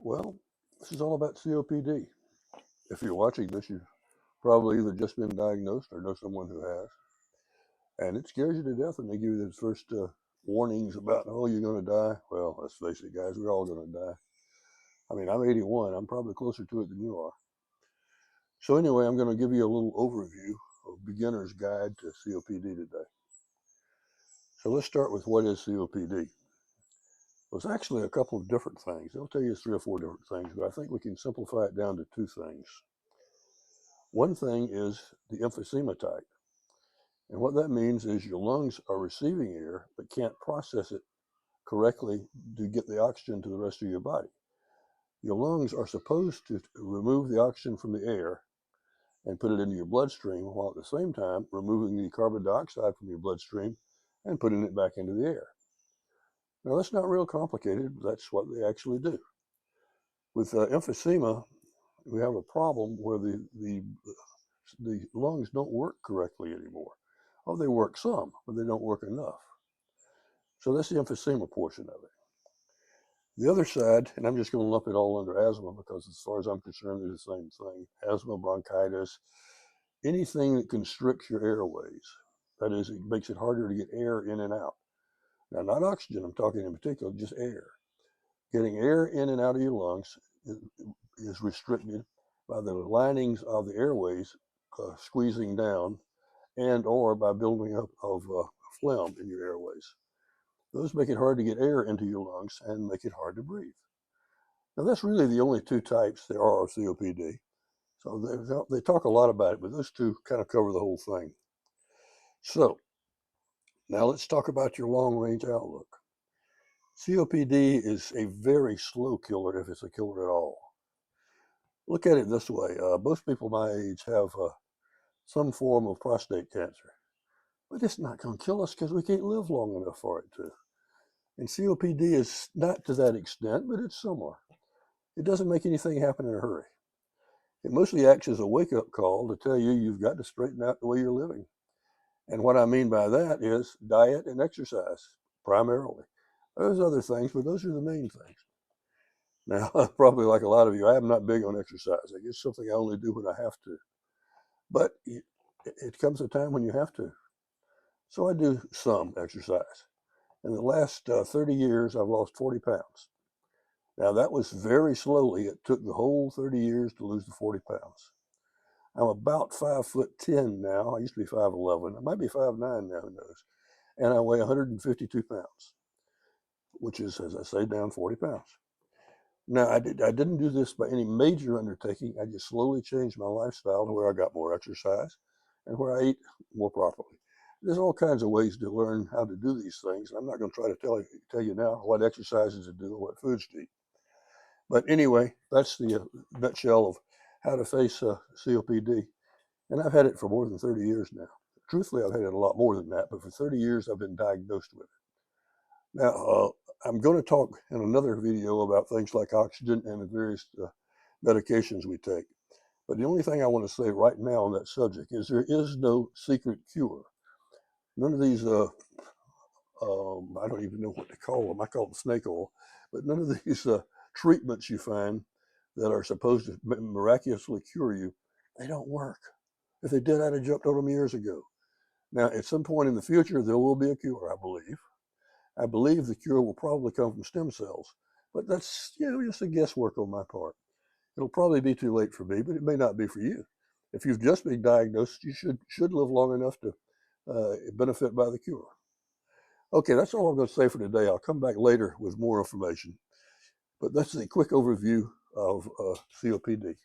Well, this is all about COPD. If you're watching this, you've probably either just been diagnosed or know someone who has. And it scares you to death when they give you those first warnings about, oh, you're going to die. Well, let's face it, guys, we're all going to die. I mean, I'm 81. I'm probably closer to it than you are. So anyway, I'm going to give you a little overview of Beginner's Guide to COPD today. So let's start with what is COPD. Well, it's actually a couple of different things. They'll tell you 3 or 4 different things, but I think we can simplify it down to 2 things. One thing is the emphysema type. And what that means is your lungs are receiving air, but can't process it correctly to get the oxygen to the rest of your body. Your lungs are supposed to remove the oxygen from the air and put it into your bloodstream, while at the same time removing the carbon dioxide from your bloodstream and putting it back into the air. Now, that's not real complicated, but that's what they actually do. With emphysema, we have a problem where the lungs don't work correctly anymore. Oh, they work some, but they don't work enough. So that's the emphysema portion of it. The other side, and I'm just going to lump it all under asthma because as far as I'm concerned, they're the same thing. Asthma, bronchitis, anything that constricts your airways. That is, it makes it harder to get air in and out. Now, not oxygen, I'm talking in particular, just air. Getting air in and out of your lungs is restricted by the linings of the airways squeezing down and or by building up of phlegm in your airways. Those make it hard to get air into your lungs and make it hard to breathe. Now, that's really the only 2 types there are of COPD. So they talk a lot about it, but those 2 kind of cover the whole thing. So now let's talk about your long-range outlook. COPD is a very slow killer if it's a killer at all. Look at it this way. Most people my age have some form of prostate cancer. But it's not going to kill us because we can't live long enough for it to. And COPD is not to that extent, but it's similar. It doesn't make anything happen in a hurry. It mostly acts as a wake-up call to tell you you've got to straighten out the way you're living. And what I mean by that is diet and exercise, primarily. There's other things, but those are the main things. Now, probably like a lot of you, I am not big on exercise. It's something I only do when I have to. But it comes a time when you have to. So I do some exercise. In the last 30 years, I've lost 40 pounds. Now, that was very slowly. It took the whole 30 years to lose the 40 pounds. I'm about 5'10" now. I used to be 5'11". I might be 5'9" now, who knows. And I weigh 152 pounds, which is, as I say, down 40 pounds. Now, I didn't do this by any major undertaking. I just slowly changed my lifestyle to where I got more exercise and where I eat more properly. There's all kinds of ways to learn how to do these things. I'm not going to try to tell you now what exercises to do or what foods to eat. But anyway, that's the nutshell of how to face COPD. And I've had it for more than 30 years now. Truthfully, I've had it a lot more than that, but for 30 years, I've been diagnosed with it. Now, I'm going to talk in another video about things like oxygen and the various medications we take. But the only thing I want to say right now on that subject is there is no secret cure. None of these, I don't even know what to call them. I call them snake oil. But none of these treatments you find that are supposed to miraculously cure you, they don't work. If they did, I'd have jumped on them years ago. Now, at some point in the future, there will be a cure, I believe. I believe the cure will probably come from stem cells, but that's just a guesswork on my part. It'll probably be too late for me, but it may not be for you. If you've just been diagnosed, you should live long enough to benefit by the cure. Okay, that's all I'm going to say for today. I'll come back later with more information, but that's a quick overview of COPD.